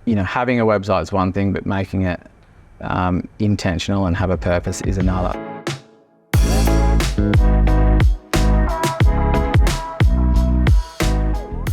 having a website is one thing, but making it intentional and have a purpose is another.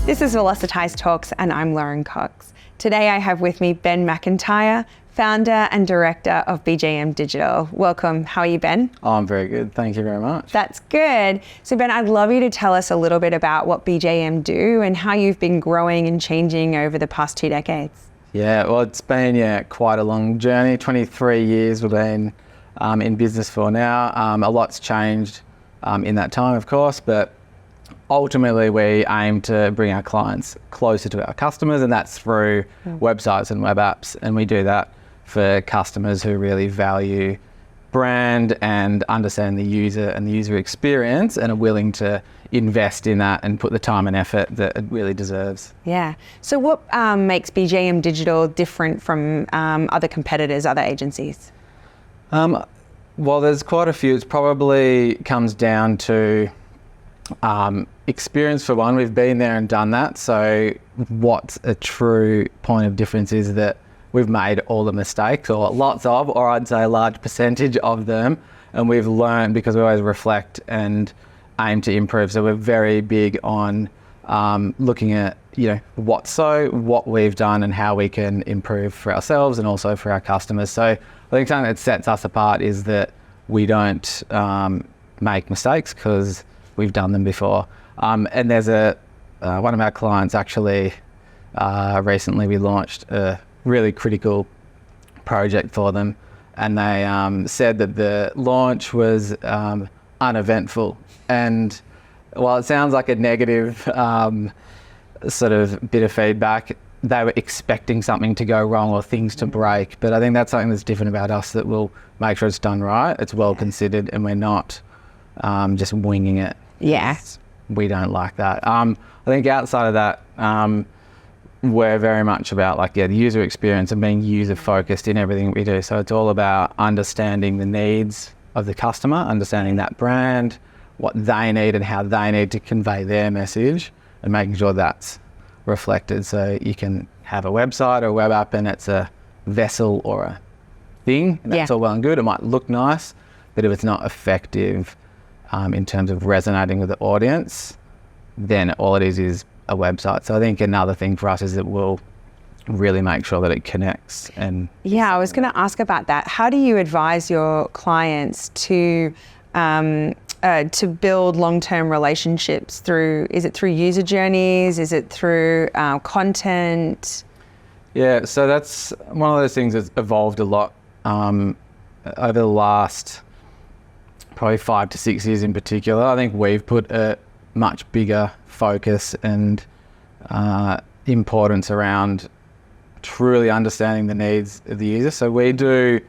This is Velocitize Talks, and I'm Lauren Cox. Today I have with me Ben McIntyre, founder and director of BJM Digital. Welcome. How are you, Ben? Oh, I'm very good. Thank you very much. That's good. So Ben, I'd love you to tell us a little bit about what BJM do and how you've been growing and changing over the past 2 decades. Yeah, well, it's been quite a long journey. 23 years we've been in business for now. A lot's changed in that time, of course, but ultimately we aim to bring our clients closer to our customers, and that's through websites and web apps. And we do that for customers who really value brand and understand the user and the user experience and are willing to invest in that and put the time and effort that it really deserves. Yeah. So what makes BJM Digital different from other competitors, other agencies? Well, there's quite a few. It probably comes down to experience for one. We've been there and done that. So what's a true point of difference is that we've made all the mistakes, or lots of, or I'd say a large percentage of them, and we've learned because we always reflect and aim to improve. So we're very big on looking at what we've done and how we can improve for ourselves and also for our customers. So I think something that sets us apart is that we don't make mistakes because we've done them before. And there's one of our clients actually recently we launched a really critical project for them, and they said that the launch was uneventful. And while it sounds like a negative sort of bit of feedback, they were expecting something to go wrong or things to break. But I think that's something that's different about us, that we'll make sure it's done right, it's well considered, and we're not just winging it. Yeah. We don't like that. I think outside of that, we're very much about the user experience and being user focused in everything we do. So it's all about understanding the needs of the customer, understanding that brand, what they need and how they need to convey their message, and making sure that's reflected. So you can have a website or a web app and it's a vessel or a thing, and that's all well and good. It might look nice, but if it's not effective in terms of resonating with the audience, then all it is a website. So I think another thing for us is that we'll really make sure that it connects. And yeah, I was going to ask about that. How do you advise your clients to build long-term relationships is it through user journeys? Is it through content? Yeah, so that's one of those things that's evolved a lot over the last probably 5 to 6 years in particular. I think we've put a much bigger focus and importance around truly understanding the needs of the user. So we do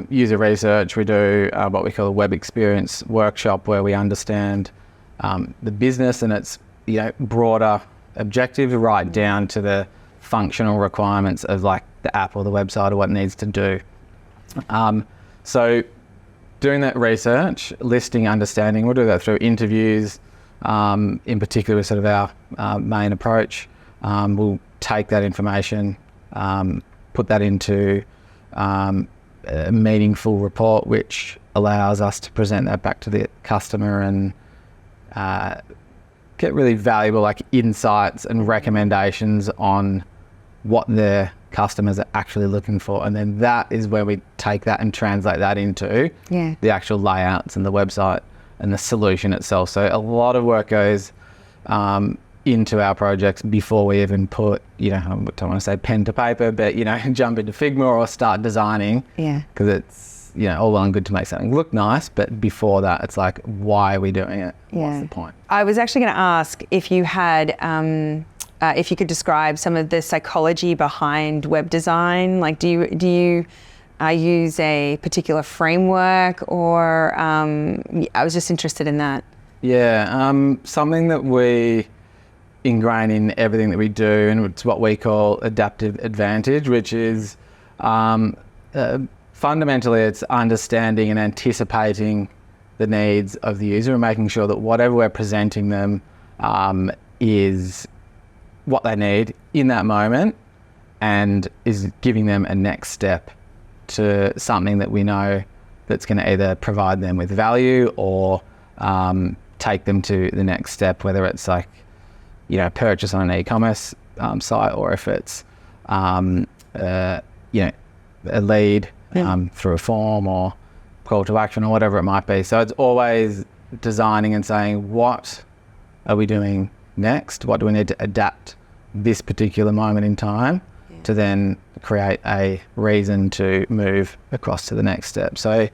user research. We do what we call a web experience workshop, where we understand the business and its broader objectives, right down to the functional requirements of the app or the website or what it needs to do. So doing that research, listening, understanding, we'll do that through interviews. In particular, sort of our main approach. We'll take that information, put that into a meaningful report, which allows us to present that back to the customer and get really valuable insights and recommendations on what their customers are actually looking for. And then that is where we take that and translate that into the actual layouts and the website and the solution itself. So a lot of work goes into our projects before we even put, I don't want to say pen to paper, but, jump into Figma or start designing. Yeah. Because it's, all well and good to make something look nice, but before that, it's why are we doing it? Yeah. What's the point? I was actually going to ask if you had, if you could describe some of the psychology behind web design. Do you use a particular framework, or I was just interested in that. Yeah, something that we ingrain in everything that we do, and it's what we call adaptive advantage, which is fundamentally it's understanding and anticipating the needs of the user and making sure that whatever we're presenting them is what they need in that moment, and is giving them a next step to something that we know that's going to either provide them with value or take them to the next step, whether it's like, purchase on an e-commerce site, or if it's, a lead through a form or call to action or whatever it might be. So it's always designing and saying, what are we doing next? What do we need to adapt this particular moment in time to then create a reason to move across to the next step? So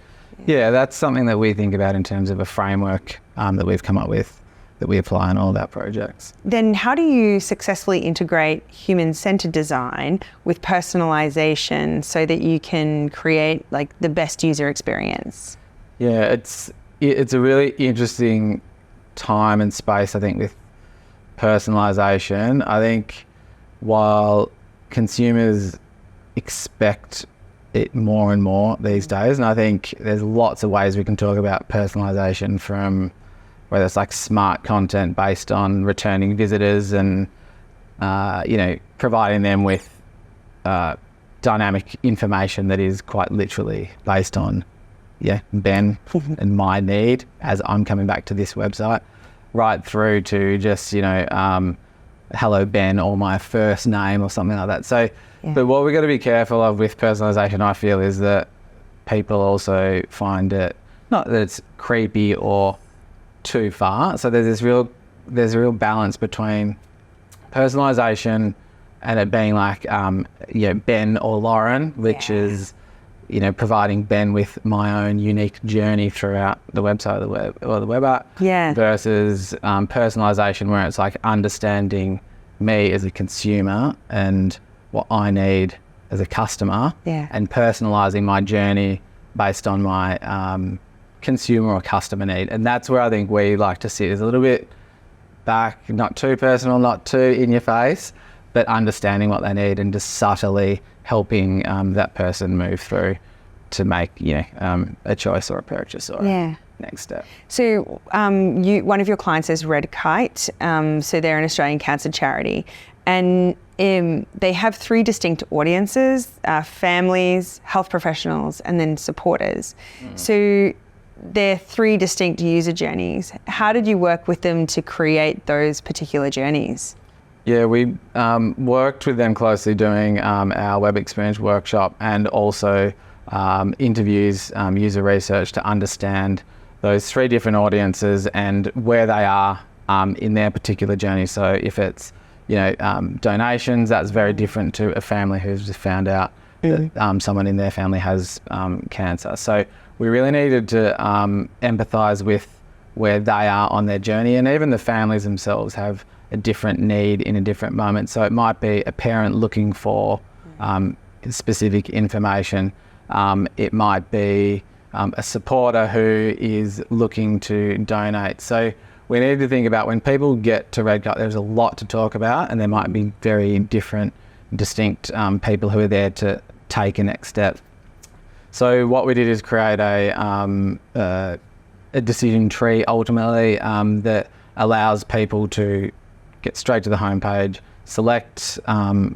that's something that we think about in terms of a framework that we've come up with, that we apply on all of our projects. Then how do you successfully integrate human-centered design with personalization so that you can create like the best user experience? Yeah, it's a really interesting time and space, I think, with personalization. I think while consumers expect it more and more these days, and I think there's lots of ways we can talk about personalization, from whether it's like smart content based on returning visitors and providing them with dynamic information that is quite literally based on Ben and my need as I'm coming back to this website, right through to just hello Ben, or my first name or something like that. So but what we've got to be careful of with personalization, I feel, is that people also find it, not that it's creepy or too far. So there's a real balance between personalization and it being like Ben or Lauren, which is providing Ben with my own unique journey throughout the website or the web app, versus personalization, where it's like understanding me as a consumer and what I need as a customer, and personalizing my journey based on my consumer or customer need. And that's where I think we like to sit, is a little bit back, not too personal, not too in your face, but understanding what they need and just subtly helping that person move through to make a choice or a purchase or a next step. So one of your clients is Red Kite, so they're an Australian cancer charity, and they have 3 distinct audiences: families, health professionals, and then supporters. So they're 3 distinct user journeys. How did you work with them to create those particular journeys? Yeah, we worked with them closely doing our web experience workshop, and also interviews, user research, to understand those 3 different audiences and where they are in their particular journey. So if it's donations, that's very different to a family who's just found out that someone in their family has cancer. So we really needed to empathise with where they are on their journey, and even the families themselves have a different need in a different moment. So it might be a parent looking for specific information. It might be a supporter who is looking to donate. So we need to think about, when people get to Red Kite, there's a lot to talk about, and there might be very different, distinct people who are there to take a next step. So what we did is create a decision tree, ultimately, that allows people to get straight to the homepage, select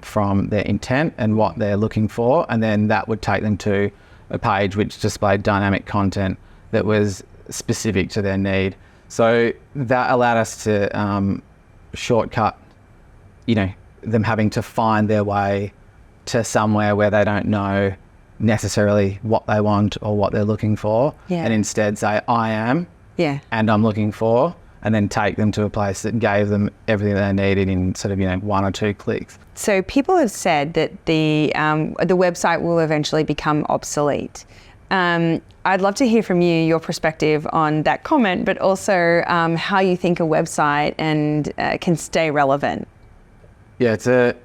from their intent and what they're looking for, and then that would take them to a page which displayed dynamic content that was specific to their need. So that allowed us to shortcut, them having to find their way to somewhere where they don't know necessarily what they want or what they're looking for, and instead say, I am, and I'm looking for, and then take them to a place that gave them everything they needed in sort of 1 or 2 clicks. So people have said that the website will eventually become obsolete. I'd love to hear from you, your perspective on that comment, but also how you think a website can stay relevant. Yeah, it's a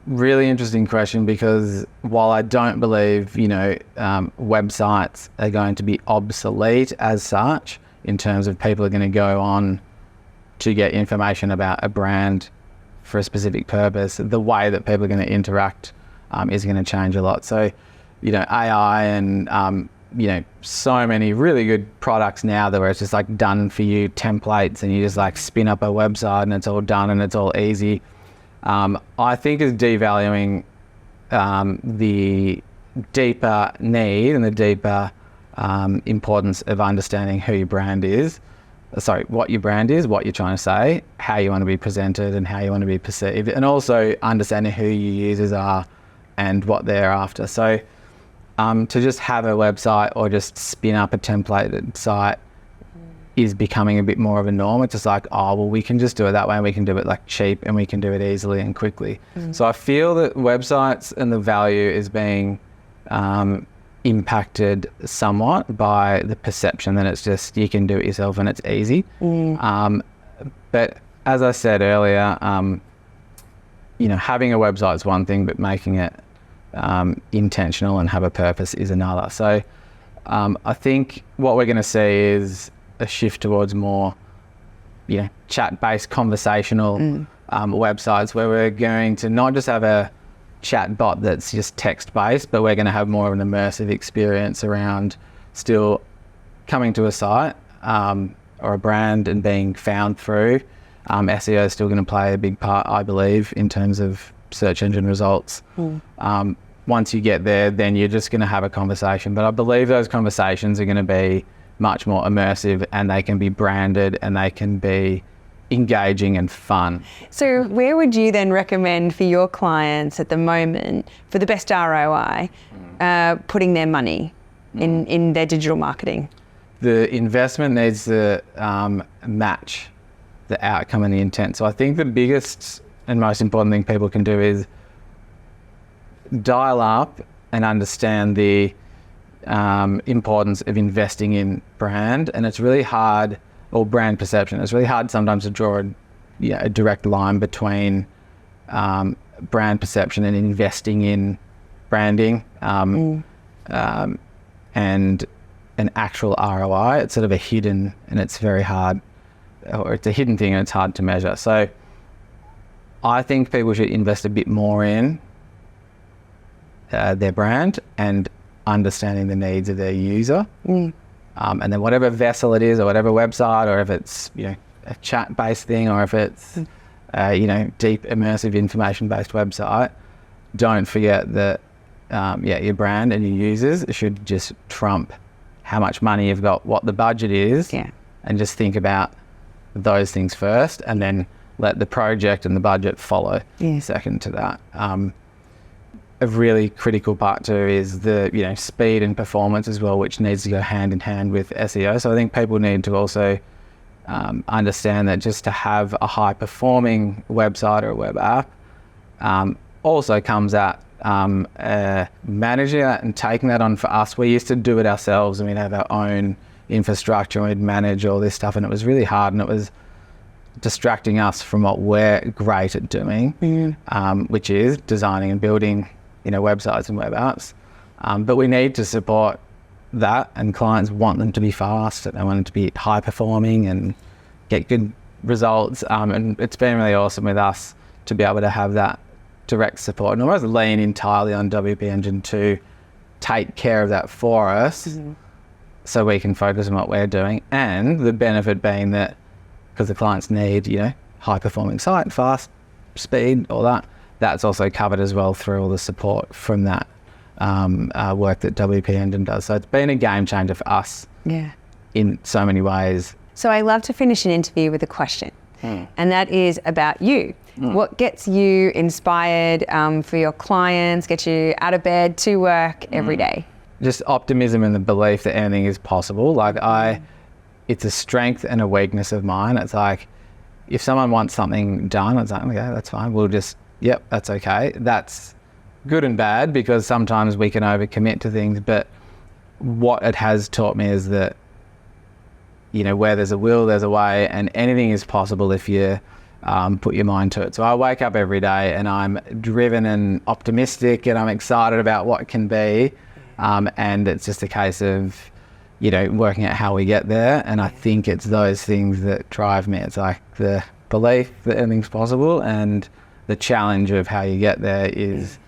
really interesting question, because while I don't believe websites are going to be obsolete as such, in terms of people are going to go on to get information about a brand for a specific purpose, the way that people are going to interact is going to change a lot. So, AI and so many really good products now that where it's just like done for you templates, and you just like spin up a website and it's all done and it's all easy. I think is devaluing the deeper need and the deeper importance of understanding who your brand is. Sorry, what your brand is, what you're trying to say, how you want to be presented and how you want to be perceived, and also understanding who your users are and what they're after. So to just have a website or just spin up a templated site is becoming a bit more of a norm. It's just like, oh, well, we can just do it that way and we can do it like cheap and we can do it easily and quickly. So I feel that websites and the value is being impacted somewhat by the perception that it's just you can do it yourself and it's easy. But as I said earlier, having a website is one thing, but making it intentional and have a purpose is another. So I think what we're going to see is a shift towards more chat-based conversational websites, where we're going to not just have a chat bot that's just text-based, but we're going to have more of an immersive experience around still coming to a site or a brand and being found through. SEO is still going to play a big part, I believe, in terms of search engine results. Once you get there, then you're just going to have a conversation. But I believe those conversations are going to be much more immersive, and they can be branded and they can be engaging and fun. So where would you then recommend for your clients at the moment for the best ROI putting their money in their digital marketing? The investment needs to match the outcome and the intent. So I think the biggest and most important thing people can do is dial up and understand the importance of investing in brand. And it's really hard, or brand perception. It's really hard sometimes to draw a direct line between brand perception and investing in branding and an actual ROI. It's sort of a hidden, and it's very hard, or it's a hidden thing and it's hard to measure. So I think people should invest a bit more in their brand and understanding the needs of their user. And then whatever vessel it is, or whatever website, or if it's a chat-based thing, or if it's deep immersive information-based website, don't forget that your brand and your users should just trump how much money you've got, what the budget is, and just think about those things first, and then let the project and the budget follow second to that. A really critical part too is the speed and performance as well, which needs to go hand in hand with SEO. So I think people need to also understand that just to have a high performing website or a web app also comes at managing that and taking that on for us. We used to do it ourselves, and we'd have our own infrastructure and we'd manage all this stuff, and it was really hard, and it was distracting us from what we're great at doing, which is designing and building websites and web apps. But we need to support that, and clients want them to be fast, and they want them to be high performing and get good results. And it's been really awesome with us to be able to have that direct support and almost lean entirely on WP Engine to take care of that for us, so we can focus on what we're doing. And the benefit being that because the clients need, high performing site, fast, speed, all that, that's also covered as well through all the support from that work that WP Engine does. So it's been a game changer for us in so many ways. So I love to finish an interview with a question, and that is about you. What gets you inspired for your clients, get you out of bed to work every day? Just optimism and the belief that anything is possible. It's a strength and a weakness of mine. It's like, if someone wants something done, it's like, okay, that's fine. We'll just, that's okay. That's good and bad, because sometimes we can overcommit to things. But what it has taught me is that, where there's a will, there's a way, and anything is possible if you put your mind to it. So I wake up every day and I'm driven and optimistic, and I'm excited about what can be. And it's just a case of, working out how we get there. And I think it's those things that drive me. It's like the belief that anything's possible, and the challenge of how you get there is,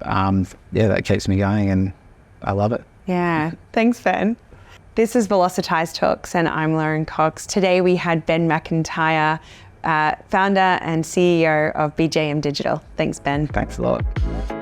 that keeps me going, and I love it. Yeah, thanks, Ben. This is Velocitize Talks, and I'm Lauren Cox. Today we had Ben McIntyre, founder and CEO of BJM Digital. Thanks, Ben. Thanks a lot.